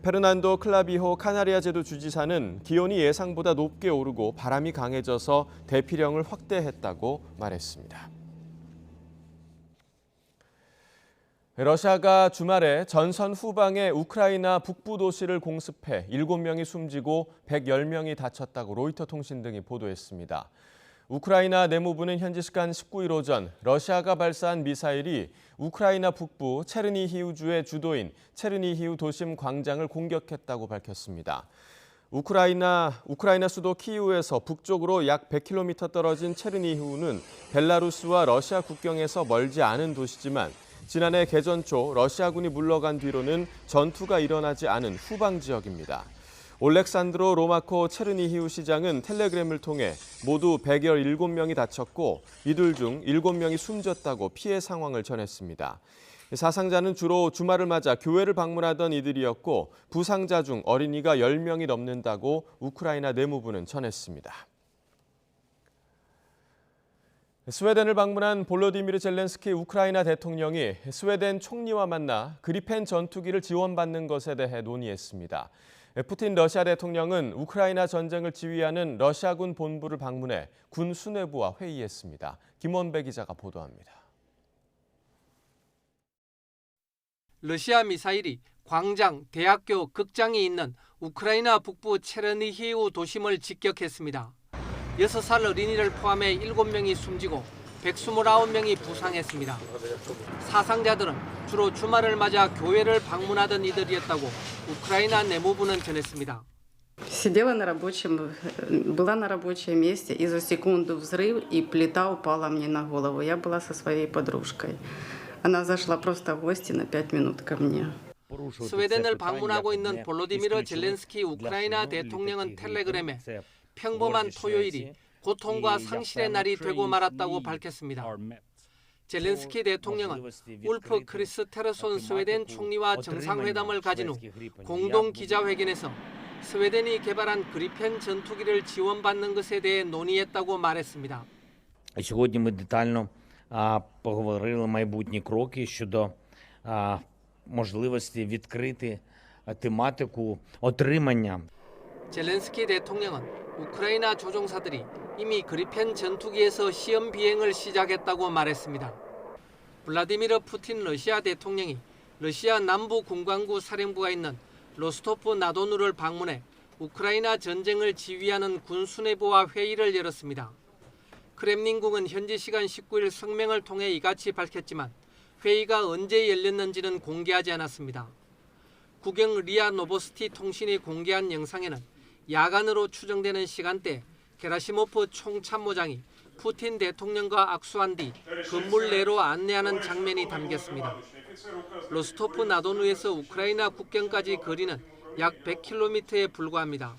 페르난도 클라비호 카나리아 제도 주지사는 기온이 예상보다 높게 오르고 바람이 강해져서 대피령을 확대했다고 말했습니다. 러시아가 주말에 전선 후방의 우크라이나 북부 도시를 공습해 7명이 숨지고 110명이 다쳤다고 로이터 통신 등이 보도했습니다. 우크라이나 내무부는 현지 시간 19일 오전 러시아가 발사한 미사일이 우크라이나 북부 체르니히우주의 주도인 체르니히우 도심 광장을 공격했다고 밝혔습니다. 우크라이나 수도 키이우에서 북쪽으로 약 100km 떨어진 체르니히우는 벨라루스와 러시아 국경에서 멀지 않은 도시지만 지난해 개전 초 러시아군이 물러간 뒤로는 전투가 일어나지 않은 후방 지역입니다. 올렉산드로 로마코 체르니히우 시장은 텔레그램을 통해 모두 117명이 다쳤고 이들 중 7명이 숨졌다고 피해 상황을 전했습니다. 사상자는 주로 주말을 맞아 교회를 방문하던 이들이었고 부상자 중 어린이가 10명이 넘는다고 우크라이나 내무부는 전했습니다. 스웨덴을 방문한 볼로디미르 젤렌스키 우크라이나 대통령이 스웨덴 총리와 만나 그리펜 전투기를 지원받는 것에 대해 논의했습니다. 푸틴 러시아 대통령은 우크라이나 전쟁을 지휘하는 러시아군 본부를 방문해 군 수뇌부와 회의했습니다. 김원배 기자가 보도합니다. 러시아 미사일이 광장, 대학교, 극장이 있는 우크라이나 북부 체르니히우 도심을 직격했습니다. 6살 어린이를 포함해 7명이 숨지고 129명이 부상했습니다. 사상자들은 주로 주말을 맞아 교회를 방문하던 이들이었다고 우크라이나 내무부는 전했습니다. Была на рабочем месте, и за секунду взрыв, и плита упала мне на голову. Я была со своей подружкой. Она зашла просто в гости на 5 минут ко мне. 스웨덴을 방문하고 있는 볼로디미르 젤렌스키 우크라이나 대통령은 텔레그램에 평범한 토요일이 고통과 상실의 날이 되고 말았다고 밝혔습니다. 젤렌스키 대통령은 울프 크리스테르손 스웨덴 총리와 정상회담을 가진 후 공동 기자회견에서 스웨덴이 개발한 그리펜 전투기를 지원받는 것에 대해 논의했다고 말했습니다. Сьогодні ми детально поговорили майбутні кроки щодо можливості відкрити тематику отримання. 젤렌스키 대통령은 우크라이나 조종사들이 이미 그리펜 전투기에서 시험 비행을 시작했다고 말했습니다. 블라디미르 푸틴 러시아 대통령이 러시아 남부 군광구 사령부가 있는 로스토프 나도누를 방문해 우크라이나 전쟁을 지휘하는 군 수뇌부와 회의를 열었습니다. 크렘린궁은 현지 시간 19일 성명을 통해 이같이 밝혔지만 회의가 언제 열렸는지는 공개하지 않았습니다. 국영 리아 노보스티 통신이 공개한 영상에는 야간으로 추정되는 시간대 게라시모프 총참모장이 푸틴 대통령과 악수한 뒤 건물 내로 안내하는 장면이 담겼습니다. 로스토프 나도누에서 우크라이나 국경까지 거리는 약 100km에 불과합니다.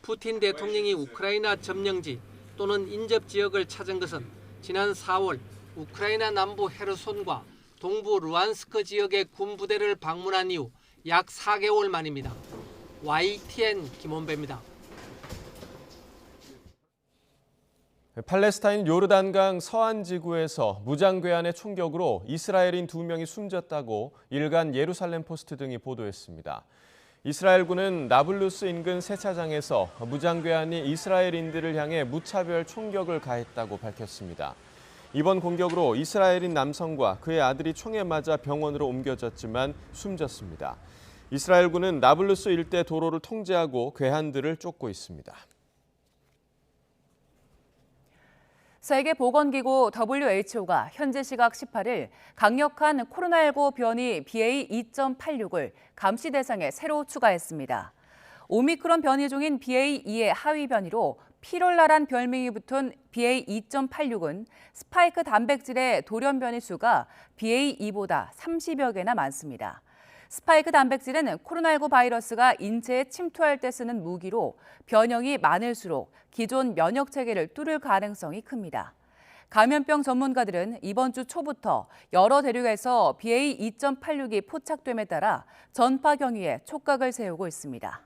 푸틴 대통령이 우크라이나 점령지 또는 인접 지역을 찾은 것은 지난 4월 우크라이나 남부 헤르손과 동부 루안스크 지역의 군부대를 방문한 이후 약 4개월 만입니다. YTN 김원배입니다. 팔레스타인 요르단강 서안 지구에서 무장괴한의 총격으로 이스라엘인 2명이 숨졌다고 일간 예루살렘 포스트 등이 보도했습니다. 이스라엘군은 나블루스 인근 세차장에서 무장괴한이 이스라엘인들을 향해 무차별 총격을 가했다고 밝혔습니다. 이번 공격으로 이스라엘인 남성과 그의 아들이 총에 맞아 병원으로 옮겨졌지만 숨졌습니다. 이스라엘군은 나블루스 일대 도로를 통제하고 괴한들을 쫓고 있습니다. 세계보건기구 WHO가 현지 시각 18일 강력한 코로나19 변이 BA.2.86을 감시 대상에 새로 추가했습니다. 오미크론 변이 중인 BA.2의 하위 변이로 피롤라란 별명이 붙은 BA.2.86은 스파이크 단백질의 돌연 변이 수가 BA.2보다 30여 개나 많습니다. 스파이크 단백질은 코로나19 바이러스가 인체에 침투할 때 쓰는 무기로 변형이 많을수록 기존 면역 체계를 뚫을 가능성이 큽니다. 감염병 전문가들은 이번 주 초부터 여러 대륙에서 BA.2.86이 포착됨에 따라 전파 경위에 촉각을 세우고 있습니다.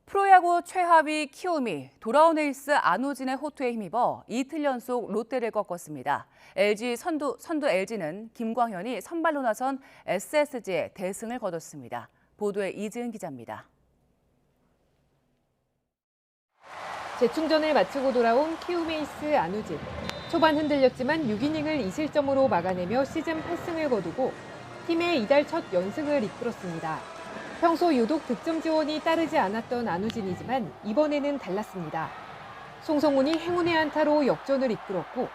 프로야구 최하위 키움이 돌아온 에이스 안우진의 호투에 힘입어 이틀 연속 롯데를 꺾었습니다. LG 선두 LG는 김광현이 선발로 나선 SSG에 대승을 거뒀습니다. 보도에 이지은 기자입니다. 재충전을 마치고 돌아온 키움 에이스 안우진. 초반 흔들렸지만 6이닝을 2실점으로 막아내며 시즌 8승을 거두고 팀의 이달 첫 연승을 이끌었습니다. 평소 유독 득점 지원이 따르지 않았던 안우진이지만 이번에는 달랐습니다. 송성훈이 행운의 안타로 역전을 이끌었고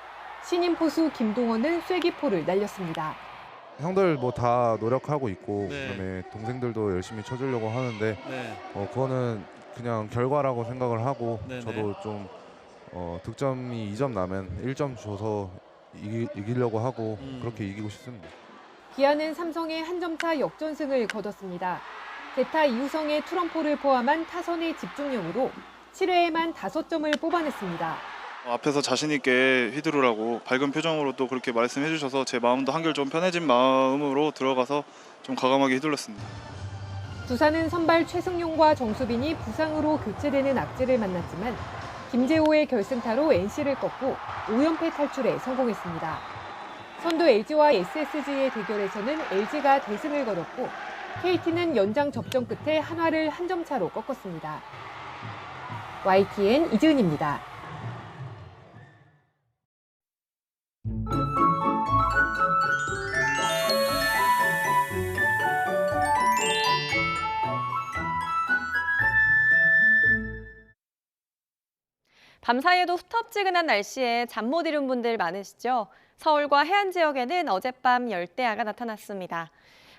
신인 포수 김동원은 쐐기포를 날렸습니다. 형들 뭐 다 노력하고 있고 그다음에 동생들도 열심히 쳐주려고 하는데 그거는 그냥 결과라고 생각을 하고 저도 좀 득점이 2점 나면 1점 줘서 이기려고 하고 그렇게 이기고 싶습니다. 기아는 삼성의 한 점 차 역전승을 거뒀습니다. 대타 이우성의 투런포를 포함한 타선의 집중력으로 7회에만 5점을 뽑아냈습니다. 앞에서 자신 있게 휘두르라고 밝은 표정으로 또 그렇게 말씀해 주셔서 제 마음도 한결 좀 편해진 마음으로 들어가서 좀 과감하게 휘둘렀습니다. 두산은 선발 최승용과 정수빈이 부상으로 교체되는 악재를 만났지만 김재호의 결승타로 NC를 꺾고 5연패 탈출에 성공했습니다. 선두 LG와 SSG의 대결에서는 LG가 대승을 거뒀고 KT는 연장 접전 끝에 한화를 한 점 차로 꺾었습니다. YTN 이지은입니다. 밤사이에도 후텁지근한 날씨에 잠 못 이룬 분들 많으시죠? 서울과 해안 지역에는 어젯밤 열대야가 나타났습니다.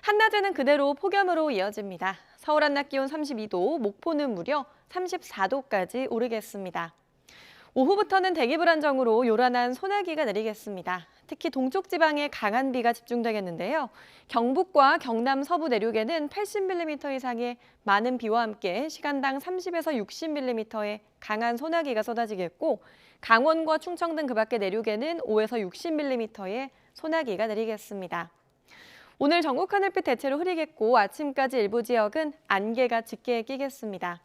한낮에는 그대로 폭염으로 이어집니다. 서울 한낮 기온 32도, 목포는 무려 34도까지 오르겠습니다. 오후부터는 대기 불안정으로 요란한 소나기가 내리겠습니다. 특히 동쪽 지방에 강한 비가 집중되겠는데요. 경북과 경남 서부 내륙에는 80mm 이상의 많은 비와 함께 시간당 30에서 60mm의 강한 소나기가 쏟아지겠고 강원과 충청 등 그 밖의 내륙에는 5에서 60mm의 소나기가 내리겠습니다. 오늘 전국 하늘빛 대체로 흐리겠고 아침까지 일부 지역은 안개가 짙게 끼겠습니다.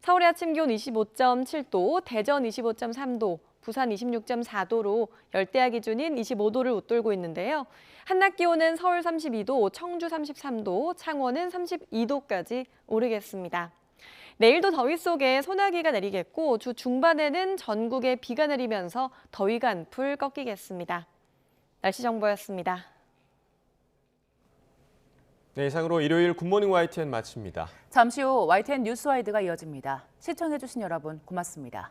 서울의 아침 기온 25.7도, 대전 25.3도, 부산 26.4도로 열대야 기준인 25도를 웃돌고 있는데요. 한낮 기온은 서울 32도, 청주 33도, 창원은 32도까지 오르겠습니다. 내일도 더위 속에 소나기가 내리겠고 주 중반에는 전국에 비가 내리면서 더위가 한풀 꺾이겠습니다. 날씨 정보였습니다. 네, 이상으로 일요일 굿모닝 YTN 마칩니다. 잠시 후 YTN 뉴스와이드가 이어집니다. 시청해주신 여러분 고맙습니다.